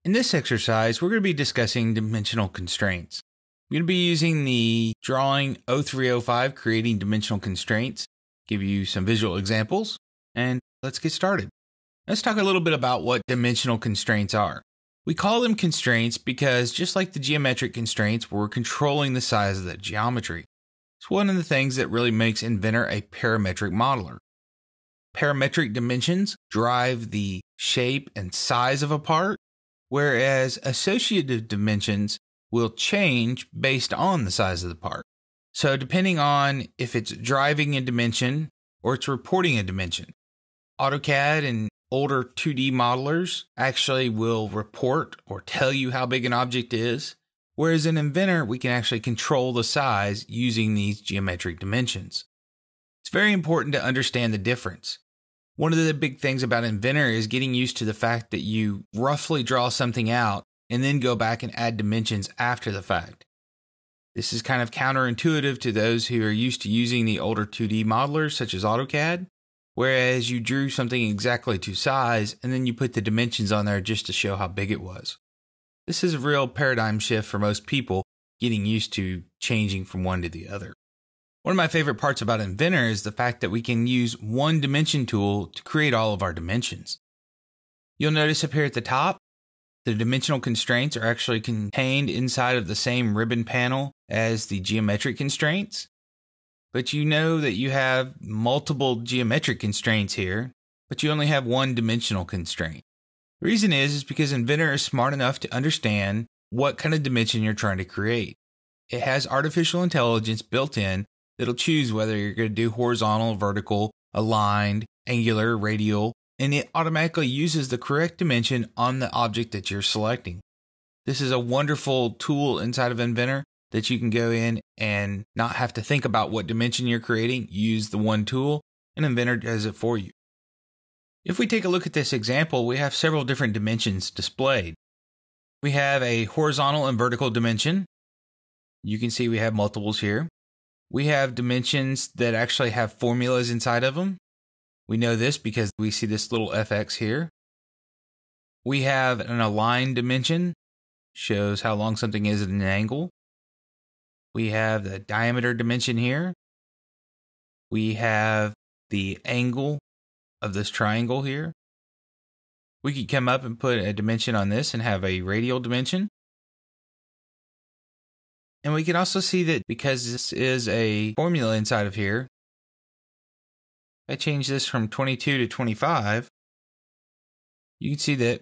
In this exercise, we're going to be discussing dimensional constraints. We're going to be using the drawing 0305, creating dimensional constraints, give you some visual examples, and let's get started. Let's talk a little bit about what dimensional constraints are. We call them constraints because just like the geometric constraints, we're controlling the size of the geometry. It's one of the things that really makes Inventor a parametric modeler. Parametric dimensions drive the shape and size of a part, whereas associative dimensions will change based on the size of the part. So depending on if it's driving a dimension or it's reporting a dimension. AutoCAD and older 2D modelers actually will report or tell you how big an object is, whereas in Inventor, we can actually control the size using these geometric dimensions. It's very important to understand the difference. One of the big things about Inventor is getting used to the fact that you roughly draw something out and then go back and add dimensions after the fact. This is kind of counterintuitive to those who are used to using the older 2D modelers such as AutoCAD, whereas you drew something exactly to size and then you put the dimensions on there just to show how big it was. This is a real paradigm shift for most people getting used to changing from one to the other. One of my favorite parts about Inventor is the fact that we can use one dimension tool to create all of our dimensions. You'll notice up here at the top, the dimensional constraints are actually contained inside of the same ribbon panel as the geometric constraints. But you know that you have multiple geometric constraints here, but you only have one dimensional constraint. The reason is because Inventor is smart enough to understand what kind of dimension you're trying to create. It has artificial intelligence built in that'll choose whether you're going to do horizontal, vertical, aligned, angular, radial, and it automatically uses the correct dimension on the object that you're selecting. This is a wonderful tool inside of Inventor that you can go in and not have to think about what dimension you're creating. Use the one tool, and Inventor does it for you. If we take a look at this example, we have several different dimensions displayed. We have a horizontal and vertical dimension. You can see we have multiples here. We have dimensions that actually have formulas inside of them. We know this because we see this little fx here. We have an aligned dimension, shows how long something is at an angle. We have the diameter dimension here. We have the angle of this triangle here. We could come up and put a dimension on this and have a radial dimension. And we can also see that because this is a formula inside of here, if I change this from 22 to 25, you can see that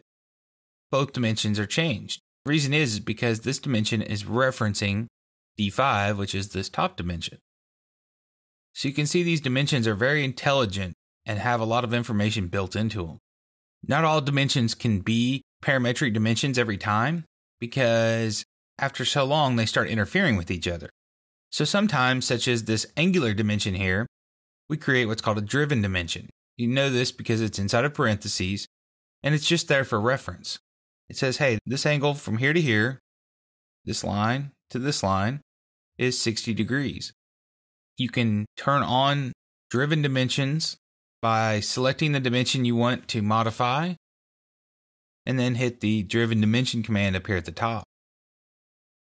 both dimensions are changed. The reason is because this dimension is referencing D5, which is this top dimension. So you can see these dimensions are very intelligent and have a lot of information built into them. Not all dimensions can be parametric dimensions every time because after so long, they start interfering with each other. So sometimes, such as this angular dimension here, we create what's called a driven dimension. You know this because it's inside of parentheses, and it's just there for reference. It says, hey, this angle from here to here, this line to this line, is 60 degrees. You can turn on driven dimensions by selecting the dimension you want to modify, and then hit the driven dimension command up here at the top.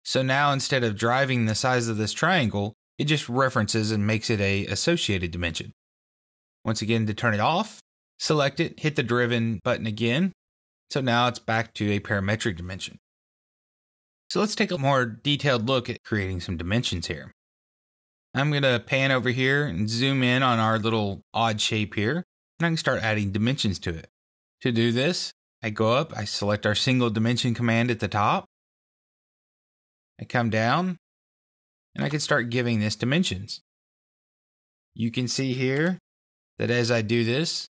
So now instead of driving the size of this triangle, it just references and makes it an associated dimension. Once again, to turn it off, select it, hit the driven button again. So now it's back to a parametric dimension. So let's take a more detailed look at creating some dimensions here. I'm going to pan over here and zoom in on our little odd shape here, and I can start adding dimensions to it. To do this, I go up, I select our single dimension command at the top. I come down, and I can start giving this dimensions. You can see here that as I do this,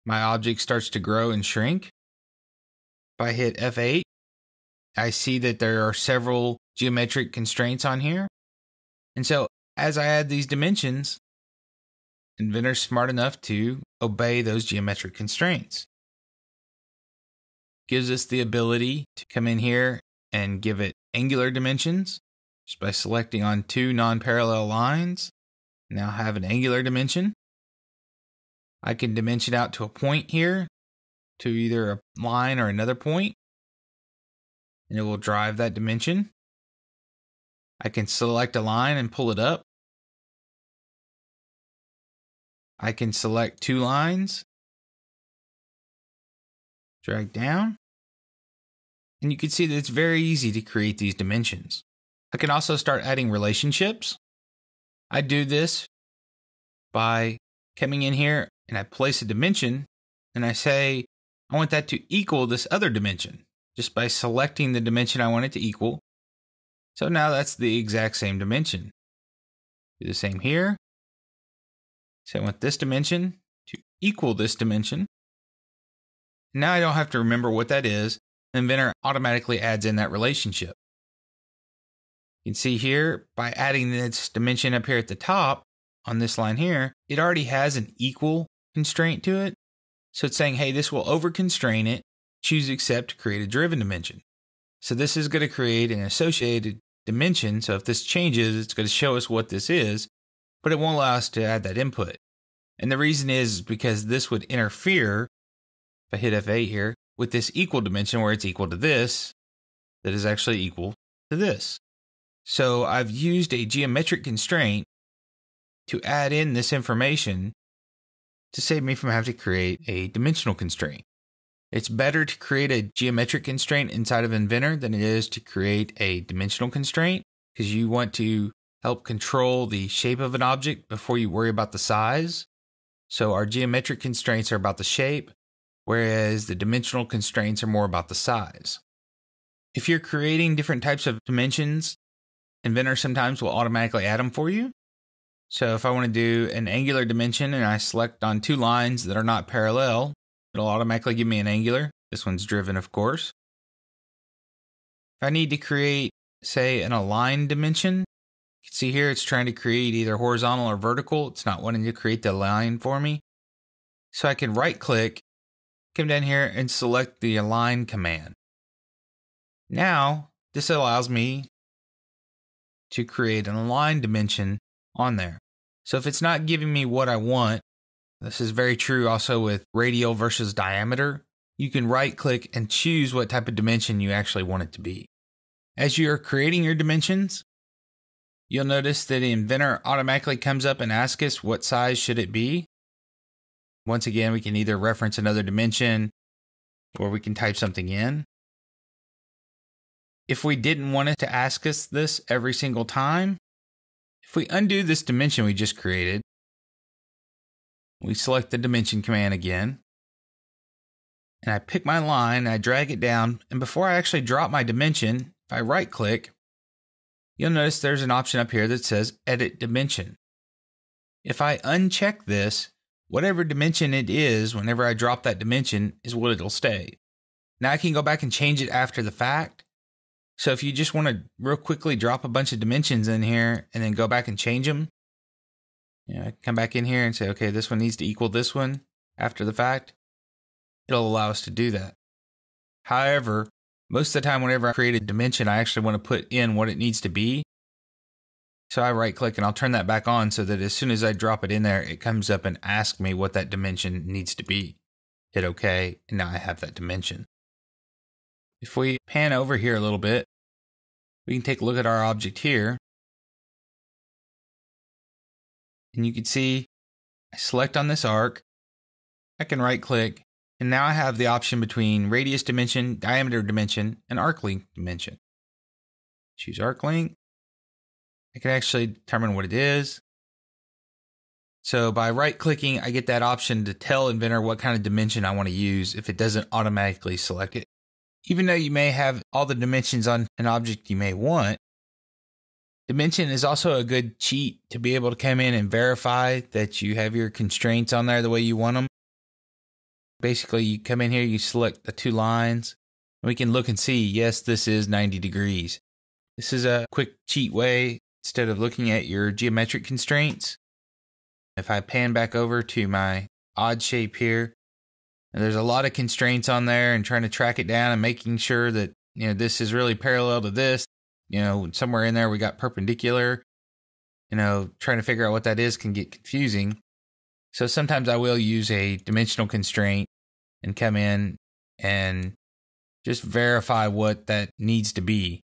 my object starts to grow and shrink. If I hit F8, I see that there are several geometric constraints on here. And so as I add these dimensions, Inventor's smart enough to obey those geometric constraints. Gives us the ability to come in here and give it angular dimensions just by selecting on two non-parallel lines. Now have an angular dimension. I can dimension out to a point here, to either a line or another point. and it will drive that dimension. I can select a line and pull it up. I can select 2 lines, drag down, and you can see that it's very easy to create these dimensions. I can also start adding relationships. I do this by coming in here and I place a dimension and I say I want that to equal this other dimension just by selecting the dimension I want it to equal. So now that's the exact same dimension. Do the same here. So I want this dimension to equal this dimension. Now I don't have to remember what that is. Inventor automatically adds in that relationship. You can see here, by adding this dimension up here at the top on this line here, it already has an equal constraint to it. So it's saying, hey, this will over-constrain it. Choose accept to create a driven dimension. So this is going to create an associated dimension. So if this changes, it's going to show us what this is, but it won't allow us to add that input. And the reason is because this would interfere, if I hit F8 here, with this equal dimension where it's equal to this, that is actually equal to this. So I've used a geometric constraint to add in this information to save me from having to create a dimensional constraint. It's better to create a geometric constraint inside of Inventor than it is to create a dimensional constraint, because you want to help control the shape of an object before you worry about the size. So our geometric constraints are about the shape, whereas the dimensional constraints are more about the size. If you're creating different types of dimensions, Inventor sometimes will automatically add them for you. So if I want to do an angular dimension and I select on 2 lines that are not parallel, it'll automatically give me an angular. This one's driven, of course. If I need to create, say, an aligned dimension, you can see here it's trying to create either horizontal or vertical. It's not wanting to create the line for me. So I can right click, come down here and select the align command. Now, this allows me to create an aligned dimension on there. So if it's not giving me what I want, this is very true also with radial versus diameter, you can right click and choose what type of dimension you actually want it to be. As you're creating your dimensions, you'll notice that Inventor automatically comes up and asks us what size should it be. Once again, we can either reference another dimension or we can type something in. If we didn't want it to ask us this every single time, if we undo this dimension we just created, we select the dimension command again, and I pick my line, and I drag it down, and before I actually drop my dimension, if I right click, you'll notice there's an option up here that says Edit Dimension. If I uncheck this, whatever dimension it is, whenever I drop that dimension, is what it'll stay. Now I can go back and change it after the fact. So if you just want to real quickly drop a bunch of dimensions in here and then go back and change them, come back in here and say, okay, this one needs to equal this one after the fact. It'll allow us to do that. However, most of the time whenever I create a dimension, I actually want to put in what it needs to be. So I right click and I'll turn that back on so that as soon as I drop it in there, it comes up and asks me what that dimension needs to be. Hit OK, and now I have that dimension. If we pan over here a little bit, we can take a look at our object here. And you can see I select on this arc, I can right click, and now I have the option between radius dimension, diameter dimension, and arc length dimension. Choose arc length. I can actually determine what it is. So by right clicking, I get that option to tell Inventor what kind of dimension I want to use if it doesn't automatically select it. Even though you may have all the dimensions on an object you may want, dimension is also a good cheat to be able to come in and verify that you have your constraints on there the way you want them. Basically, you come in here, you select the 2 lines, and we can look and see, yes, this is 90 degrees. This is a quick cheat way instead of looking at your geometric constraints. If I pan back over to my odd shape here, and there's a lot of constraints on there and trying to track it down and making sure that, this is really parallel to this. Somewhere in there we got perpendicular. Trying to figure out what that is can get confusing. So sometimes I will use a dimensional constraint and come in and just verify what that needs to be.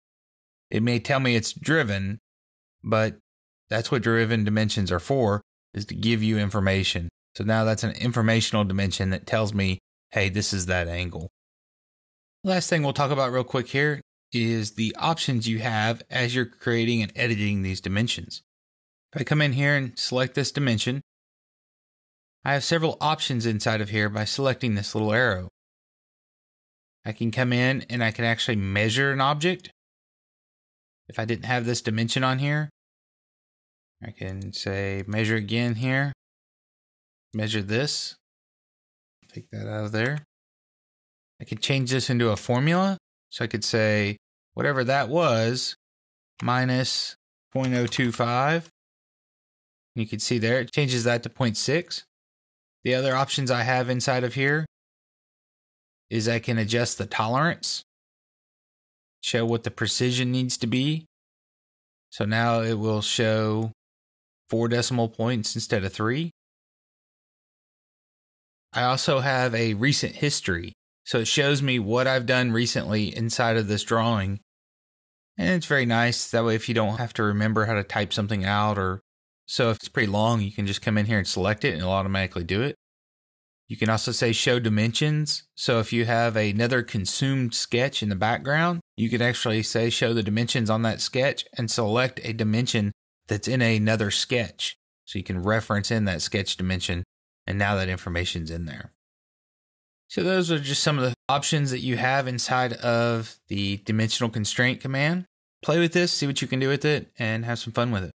It may tell me it's driven, but that's what driven dimensions are for, is to give you information. So now that's an informational dimension that tells me, hey, this is that angle. Last thing we'll talk about real quick here is the options you have as you're creating and editing these dimensions. If I come in here and select this dimension, I have several options inside of here by selecting this little arrow. I can come in and I can actually measure an object. If I didn't have this dimension on here, I can say measure again here. Measure this. Take that out of there. I could change this into a formula. So I could say whatever that was minus 0.025. You can see there, it changes that to 0.6. The other options I have inside of here is I can adjust the tolerance, show what the precision needs to be. So now it will show 4 decimal points instead of 3. I also have a recent history. So it shows me what I've done recently inside of this drawing. And it's very nice. That way, if you don't have to remember how to type something out, or so if it's pretty long, you can just come in here and select it and it'll automatically do it. You can also say show dimensions. So if you have another consumed sketch in the background, you can actually say show the dimensions on that sketch and select a dimension that's in another sketch. So you can reference in that sketch dimension, and now that information's in there. So those are just some of the options that you have inside of the dimensional constraint command. Play with this, see what you can do with it, and have some fun with it.